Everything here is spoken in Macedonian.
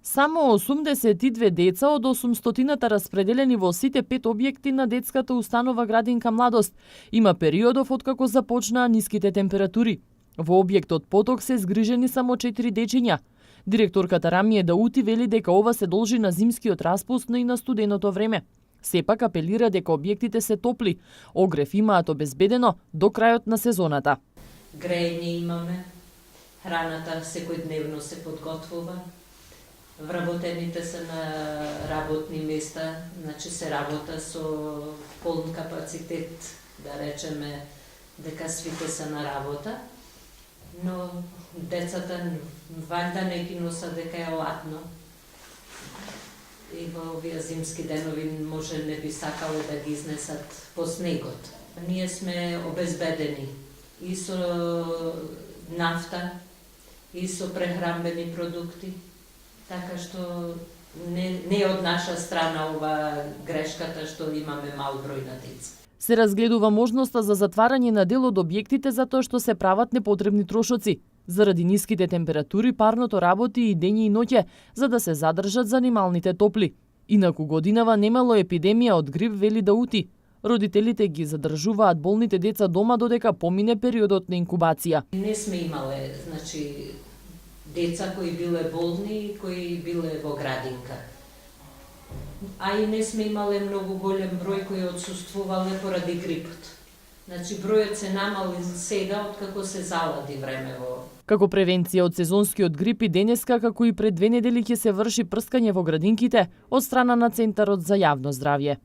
Само 82 деца од 800-та распределени во сите 5 објекти на детската установа Градинка Младост има периодов откако започнаа ниските температури. Во објектот Поток се згрижени само 4 дечиња. Директорката Рамија Даути вели дека ова се должи на зимскиот распуст, но и на студеното време. Сепак апелира дека објектите се топли, огрев имаат обезбедено до крајот на сезоната. Грејење имаме, храната секојдневно се подготвува, вработените се на работни места, значи се работа со полн капацитет, да речеме дека свите се на работа, но децата вајда не ги носат дека е ладно. И во овие зимски денови може не би сакале да ги изнесат по снегот. Ние сме обезбедени и со нафта, и со прехранбени продукти, така што не е од наша страна ова грешката што имаме мал број на деца. Се разгледува можноста за затварање на дел од објектите затоа што се прават непотребни трошоци. Заради ниските температури парното работи и дење и ноќе за да се задржат занималните топли. Инаку годинава немало епидемија од грип, вели Даути. Родителите ги задржуваат болните деца дома додека помине периодот на инкубација. Не сме имале, значи, деца кои биле болни и кои биле во градинка. А и не сме имале многу голем број кои отсуствувале поради грипот. Значи, бројот се намали сега откако се залади време во... Како превенција од сезонскиот грип и денеска, како и пред 2 недели ќе се врши прскање во градинките од страна на Центарот за јавно здравје.